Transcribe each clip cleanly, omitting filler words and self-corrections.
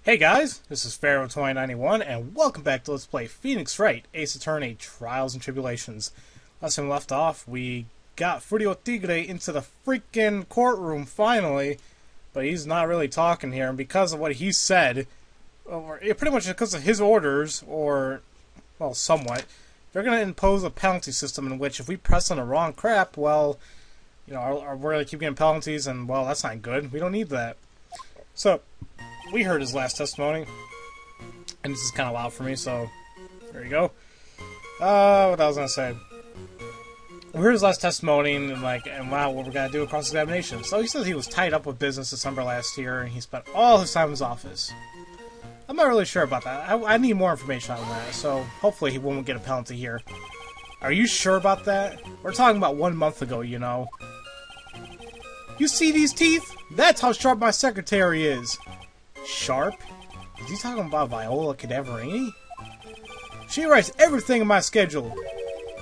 Hey guys, this is Pharaoh 2091, and welcome back to Let's Play Phoenix Wright, Ace Attorney, Trials and Tribulations. Last time we left off, we got Furio Tigre into the freaking courtroom, finally, but he's not really talking here, and because of what he said, or pretty much because of his orders, or, well, somewhat, they're going to impose a penalty system in which if we press on the wrong crap, well, you know, we're going to keep getting penalties, and, well, that's not good. We don't need that. So, we heard his last testimony, and this is kind of loud for me, so there you go. What I was gonna say. We heard his last testimony, and wow, what we're gonna do a cross-examination. So he says he was tied up with business December last year, and he spent all his time in his office. I'm not really sure about that. I need more information on that, so hopefully he won't get a penalty here. Are you sure about that? We're talking about 1 month ago, you know. You see these teeth? That's how sharp my secretary is. Sharp? Is he talking about Viola Cadaverini? She writes everything in my schedule.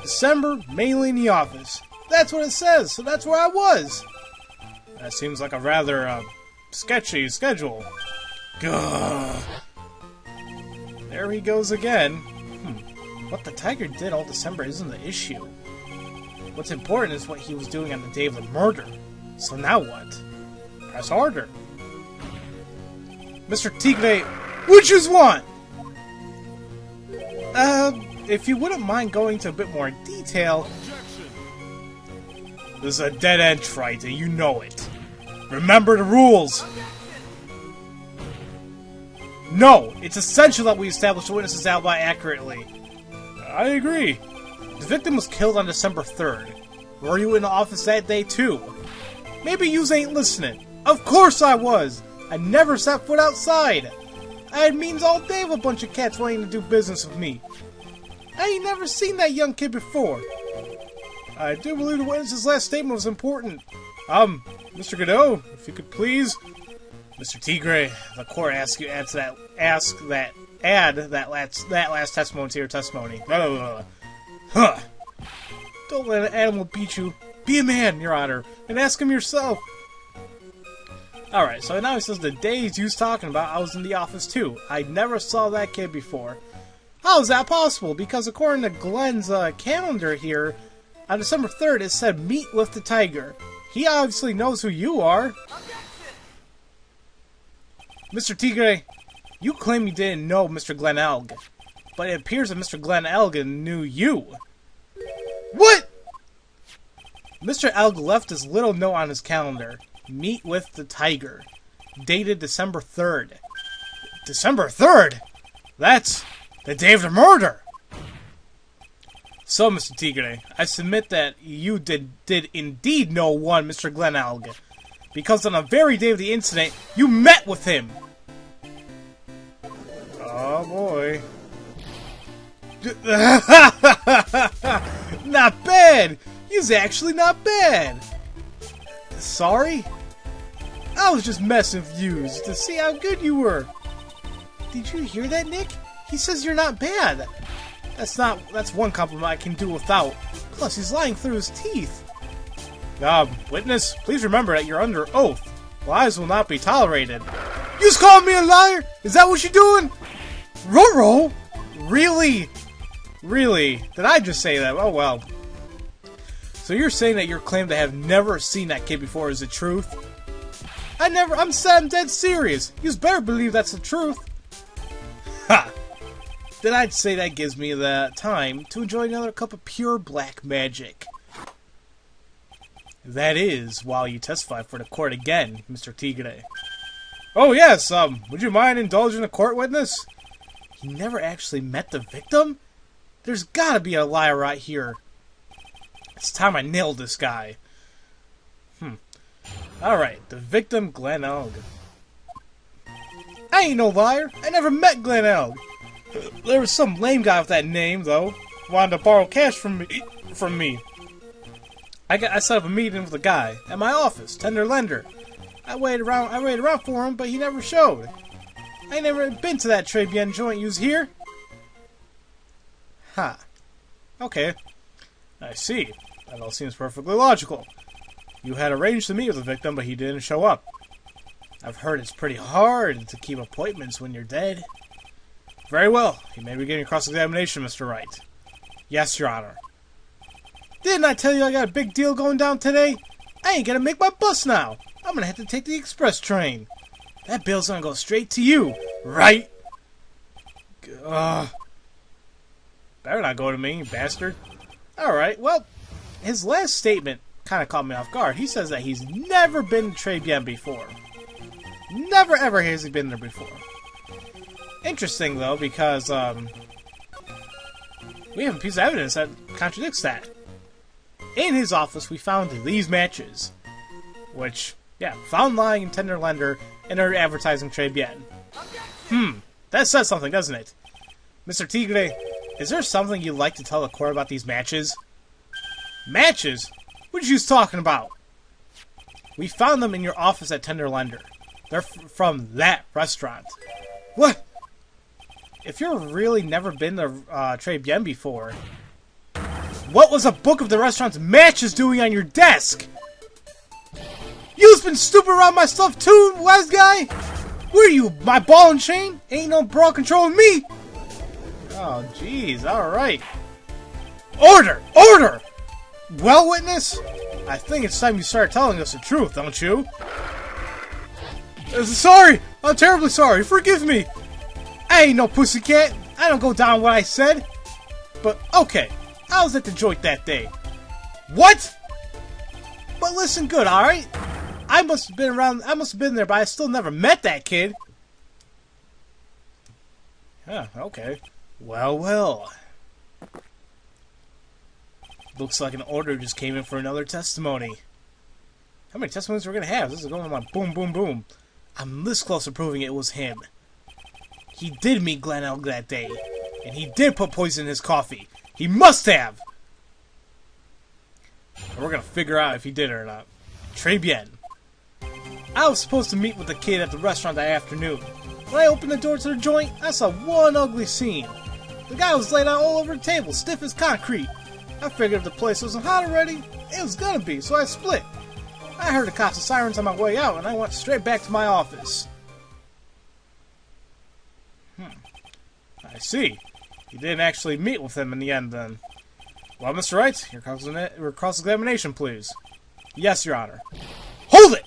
December, mainly in the office. That's what it says, so that's where I was. That seems like a rather, sketchy schedule. Gah. There he goes again. What the tiger did all December isn't the issue. What's important is what he was doing on the day of the murder. So now what? Press harder. Mr. Tigre, which is want? If you wouldn't mind going into a bit more detail... This is a dead-end, Wright, and you know it. Remember the rules! No! It's essential that we establish the witness's alibi accurately. I agree. The victim was killed on December 3rd. Were you in the office that day, too? Maybe yous ain't listening. Of course I was! I never set foot outside! I had meetings all day with a bunch of cats wanting to do business with me. I ain't never seen that young kid before. I do believe the witness's last statement was important. Mr. Godot, if you could please... Mr. Tigre, the court asks you add that last testimony to your testimony. Huh. Don't let an animal beat you. Be a man, Your Honor, and ask him yourself. Alright, so now he says the days you was talking about, I was in the office too. I never saw that kid before. How is that possible? Because according to Glenn's calendar here, on December 3rd it said meet with the tiger. He obviously knows who you are. Mr. Tigre, you claim you didn't know Mr. Glenn Elg, but it appears that Mr. Glenn Elgin knew you. What? Mr. Elg left this little note on his calendar. Meet with the tiger. Dated December 3rd. December 3rd? That's the day of the murder! So, Mr. Tigre, I submit that you did indeed know one Mr. Glenn Elg. Because on the very day of the incident, you met with him! Oh boy. Not bad! He's actually not bad! Sorry? I was just messing with yous to see how good you were. Did you hear that, Nick? He says you're not bad. That's one compliment I can do without. Plus, he's lying through his teeth. Witness, please remember that you're under oath. Lies will not be tolerated. You just called me a liar? Is that what you're doing? Roro? Really? Really? Did I just say that? Oh well. So you're saying that your claim to have never seen that kid before is the truth? I'm dead serious. You better believe that's the truth. Ha! Then I'd say that gives me the time to enjoy another cup of pure black magic. That is, while you testify for the court again, Mr. Tigre. Oh yes, would you mind indulging the court witness? He never actually met the victim? There's gotta be a liar right here. It's time I nailed this guy. Alright, the victim, Glenn Elg. I ain't no liar. I never met Glenn Elg. There was some lame guy with that name, though. Wanted to borrow cash from me. I set up a meeting with a guy at my office, tender lender. I waited around for him, but he never showed. I never been to that Tribulations joint you was here. Ha. Okay. I see. That all seems perfectly logical. You had arranged to meet with the victim, but he didn't show up. I've heard it's pretty hard to keep appointments when you're dead. Very well. You may begin your cross-examination, Mr. Wright. Yes, Your Honor. Didn't I tell you I got a big deal going down today? I ain't gonna make my bus now. I'm gonna have to take the express train. That bill's gonna go straight to you, right? Better not go to me, you bastard. Alright, well, his last statement kind of caught me off guard. He says that he's never been to Tribulations before. Never ever has he been there before. Interesting, though, because, we have a piece of evidence that contradicts that. In his office, we found these matches. Which, yeah, found lying in Tender Lender and are advertising Tribulations. That says something, doesn't it? Mr. Tigre, is there something you'd like to tell the court about these matches? Matches? What are you talking about? We found them in your office at Tender Lender. They're from that restaurant. What? If you've really never been to Tribulations before, what was a book of the restaurant's matches doing on your desk? You've been snooping around my stuff too, wise guy? Where are you, my ball and chain? Ain't no bra controlling me! Oh, jeez, alright. Order! Order! Well, witness, I think it's time you start telling us the truth, don't you? Sorry! I'm terribly sorry, forgive me! I ain't no pussycat, I don't go down what I said. But, okay, I was at the joint that day. What? But listen good, alright? I must have been there, but I still never met that kid. Huh, okay. Well, well. Looks like an order just came in for another testimony. How many testimonies are we gonna have? This is going on boom, boom, boom. I'm this close to proving it was him. He did meet Glenn Elk that day, and he did put poison in his coffee. He must have! And we're gonna figure out if he did it or not. Tribulations. I was supposed to meet with the kid at the restaurant that afternoon. When I opened the door to the joint, I saw one ugly scene. The guy was laid out all over the table, stiff as concrete. I figured if the place wasn't hot already, it was gonna be, so I split. I heard the cops and sirens on my way out, and I went straight back to my office. I see. You didn't actually meet with him in the end, then. Well, Mr. Wright, your cross-examination, please. Yes, Your Honor. Hold it!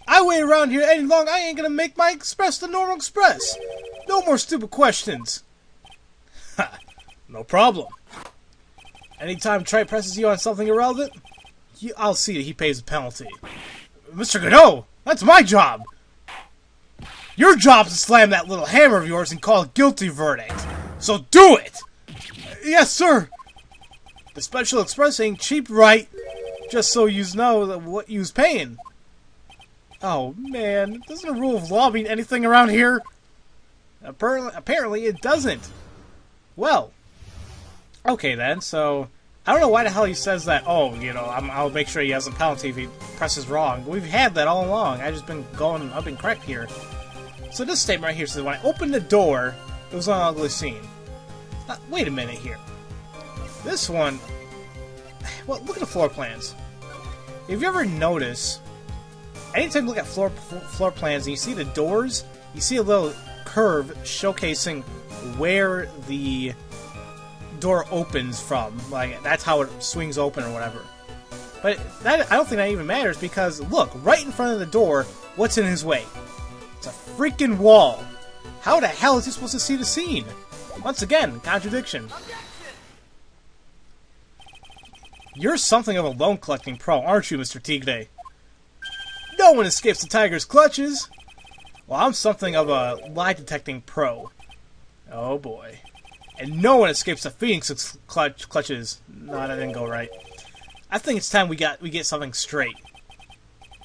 I wait around here any long, I ain't gonna make my express the normal express. No more stupid questions. Ha! No problem. Anytime Trite presses you on something irrelevant, I'll see that he pays a penalty. Mr. Godot, that's my job. Your job's to slam that little hammer of yours and call a guilty verdict. So do it! Yes, sir. The Special Express ain't cheap, right? Just so yous know that what yous paying. Oh, man. Doesn't the rule of law mean anything around here? Apparently it doesn't. Well. Okay, then. So, I don't know why the hell he says that, oh, you know, I'll make sure he has a penalty if he presses wrong. We've had that all along. I've been correct here. So this statement right here says, when I opened the door, it was an ugly scene. Now, wait a minute here. This one... Well, look at the floor plans. If you ever notice, anytime you look at floor plans and you see the doors, you see a little curve showcasing where the door opens from. Like, that's how it swings open or whatever. But that, I don't think that even matters because, look, right in front of the door, what's in his way? It's a freaking wall. How the hell is he supposed to see the scene? Once again, contradiction. You're something of a loan collecting pro, aren't you, Mr. Tigre? No one escapes the tiger's clutches. Well, I'm something of a lie detecting pro. Oh boy. And no one escapes the Phoenix's clutches. No, that didn't go right. I think it's time we get something straight.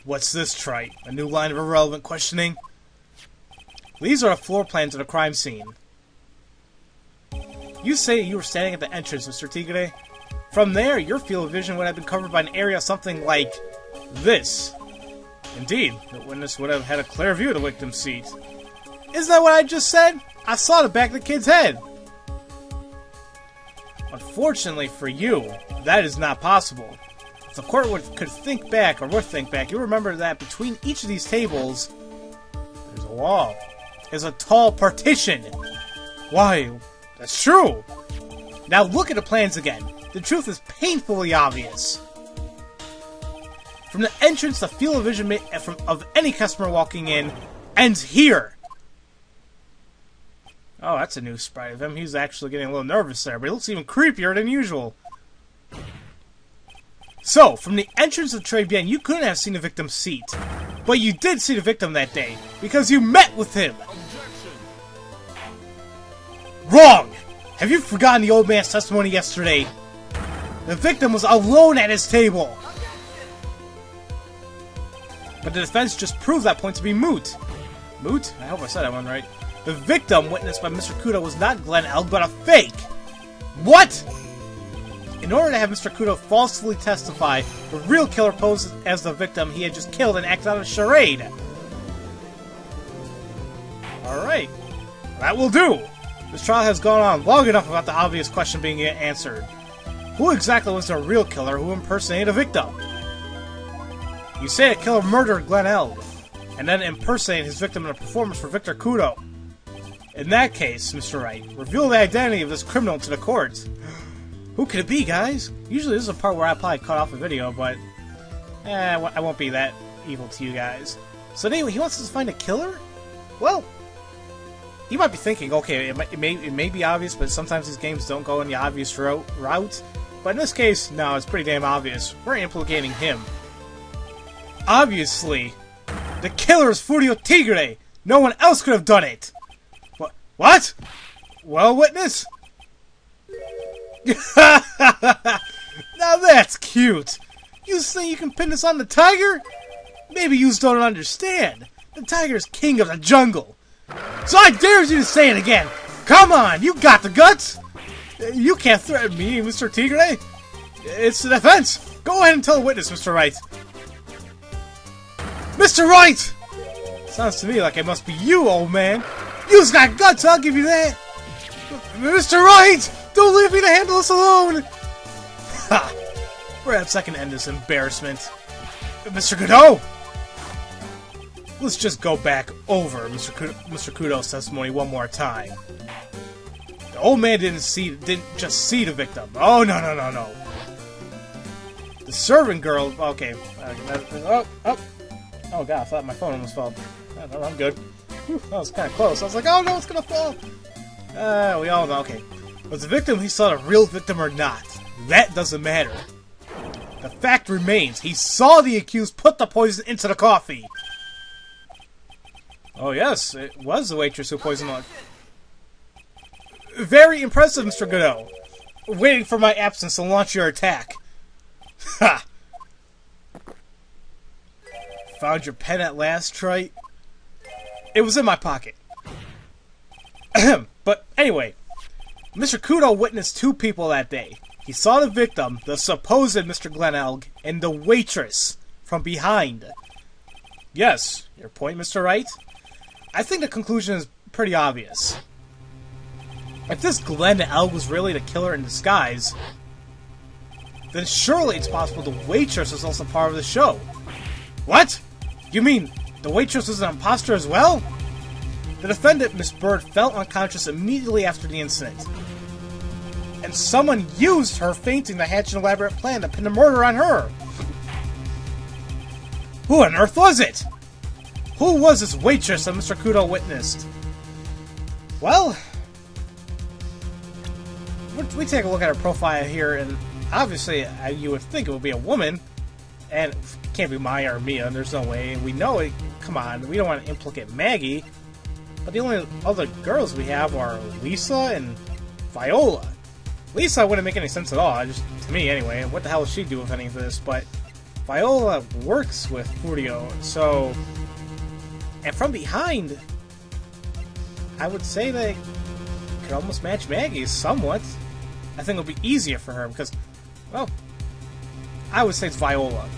What's this, Trite? A new line of irrelevant questioning? These are the floor plans of the crime scene. You say you were standing at the entrance, Mr. Tigre. From there, your field of vision would have been covered by an area something like this. Indeed, the witness would have had a clear view of the victim's seat. Isn't that what I just said? I saw the back of the kid's head. Unfortunately for you, that is not possible. If the court could think back, or would think back, you'll remember that between each of these tables, The wall is a tall partition. Why, that's true. Now look at the plans again. The truth is painfully obvious. From the entrance, the field of vision of any customer walking in ends here. Oh, that's a new sprite of him. He's actually getting a little nervous there, but he looks even creepier than usual. So, from the entrance of Tribulations, you couldn't have seen the victim's seat. But you did see the victim that day, because you met with him! Objection. Wrong! Have you forgotten the old man's testimony yesterday? The victim was alone at his table! But the defense just proved that point to be moot. Moot? I hope I said that one right. The victim witnessed by Mr. Kudo was not Glenn Elg, but a fake! What?! In order to have Mr. Kudo falsely testify, the real killer posed as the victim he had just killed and acted out a charade. Alright. That will do! This trial has gone on long enough without the obvious question being answered. Who exactly was the real killer who impersonated a victim? You say a killer murdered Glenn Elg, and then impersonated his victim in a performance for Victor Kudo. In that case, Mr. Wright, reveal the identity of this criminal to the court. Who could it be, guys? Usually this is a part where I probably cut off a video, but I won't be that evil to you guys. So anyway, he wants us to find a killer? Well, you might be thinking, okay, it may be obvious, but sometimes these games don't go in the obvious route. But in this case, no, it's pretty damn obvious. We're implicating him. Obviously, the killer is Furio Tigre! No one else could have done it! What? Well, witness? Now that's cute! You think you can pin this on the tiger? Maybe you don't understand. The tiger is king of the jungle. So I dare you to say it again! Come on, you got the guts! You can't threaten me, Mr. Tigre! It's the defense! Go ahead and tell the witness, Mr. Wright! Mr. Wright! Sounds to me like it must be you, old man! You've got guts, I'll give you that! Mr. Wright! Don't leave me to handle this alone! Ha! Perhaps I can end this embarrassment. Mr. Kudo! Let's just go back over Mr. Kudo's testimony one more time. The old man didn't just see the victim. Oh, no. The servant girl... Okay. Oh, God, I thought my phone almost fell. No, I'm good. Whew, that was kind of close. I was like, oh, no, it's gonna fall! We all know. Okay. Was the victim he saw the real victim or not? That doesn't matter. The fact remains, he saw the accused put the poison into the coffee. Oh yes, it was the waitress who poisoned the... Very impressive, Mr. Godot. Waiting for my absence to launch your attack. Ha! Found your pen at last, Trite? It was in my pocket. Ahem. But anyway, Mr. Kudo witnessed two people that day. He saw the victim, the supposed Mr. Glenn Elg, and the waitress from behind. Yes, your point, Mr. Wright? I think the conclusion is pretty obvious. If this Glenn Elg was really the killer in disguise, then surely it's possible the waitress was also part of the show. What? You mean the waitress was an imposter as well? The defendant, Miss Bird, fell unconscious immediately after the incident. And someone used her fainting to hatch an elaborate plan to pin the murder on her. Who on earth was it? Who was this waitress that Mr. Kudo witnessed? Well, we take a look at her profile here, and obviously you would think it would be a woman, and it can't be Maya or Mia, there's no way. We know it. Come on, we don't want to implicate Maggie. But the only other girls we have are Lisa and Viola. Lisa wouldn't make any sense at all, just to me anyway. What the hell does she do with any of this? But Viola works with Furio, so... And from behind, I would say they could almost match Maggie somewhat. I think it'll be easier for her because, well, I would say it's Viola.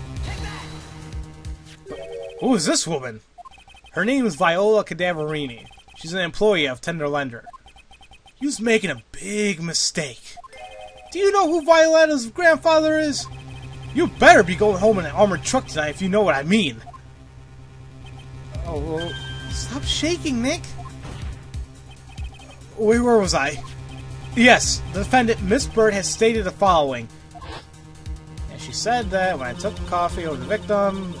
But who is this woman? Her name is Viola Cadaverini. She's an employee of Tenderlender. You're making a big mistake. Do you know who Violetta's grandfather is? You better be going home in an armored truck tonight if you know what I mean. Oh, well, Stop shaking, Nick. Wait, where was I? Yes, the defendant, Miss Bird, has stated the following. And she said that when I took the coffee over the victim,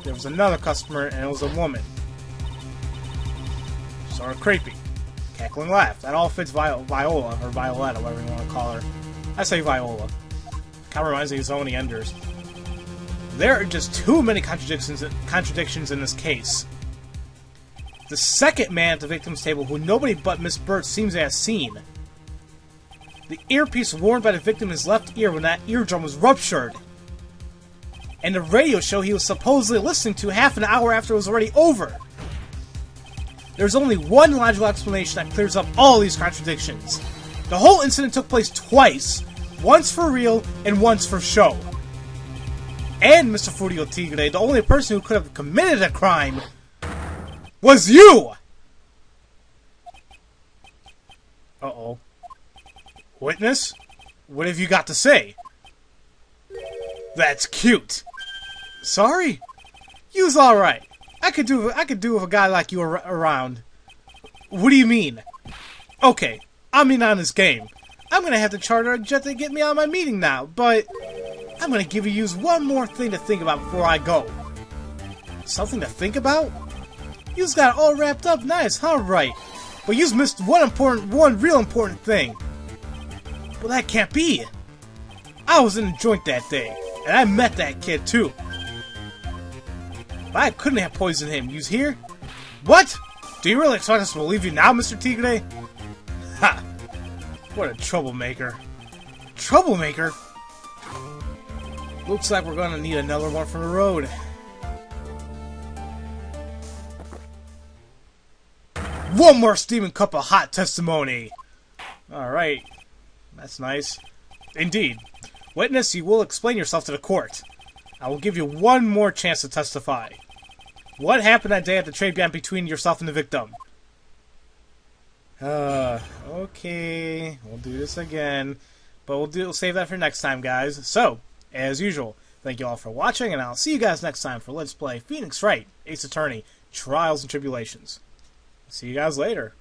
there was another customer, and it was a woman. Sort of creepy. Cackling laugh. That all fits Viola, or Violetta, whatever you want to call her. I say Viola. Kind of reminds me of Zony Enders. There are just too many contradictions in this case. The second man at the victim's table, who nobody but Miss Bird seems to have seen. The earpiece worn by the victim in his left ear when that eardrum was ruptured. And the radio show he was supposedly listening to half an hour after it was already over. There's only one logical explanation that clears up all these contradictions. The whole incident took place twice. Once for real, and once for show. And, Mr. Furio Tigre, the only person who could have committed a crime was you! Uh-oh. Witness? What have you got to say? That's cute. Sorry? You's alright. I could do with a guy like you around. What do you mean? Okay, I'm in on this game. I'm gonna have to charter a jet to get me out of my meeting now, but I'm gonna give you one more thing to think about before I go. Something to think about? You's got it all wrapped up nice, huh, Wright? But you's missed one real important thing. Well, that can't be. I was in a joint that day, and I met that kid too. But I couldn't have poisoned him. You's here? What? Do you really expect us to believe you now, Mr. Tigre? Ha! What a troublemaker. Troublemaker? Looks like we're gonna need another one from the road. One more steaming cup of hot testimony! Alright. That's nice. Indeed. Witness, you will explain yourself to the court. I will give you one more chance to testify. What happened that day at the trade camp between yourself and the victim? Okay. We'll do this again. But we'll save that for next time, guys. So, as usual, thank you all for watching, and I'll see you guys next time for Let's Play Phoenix Wright, Ace Attorney, Trials and Tribulations. See you guys later.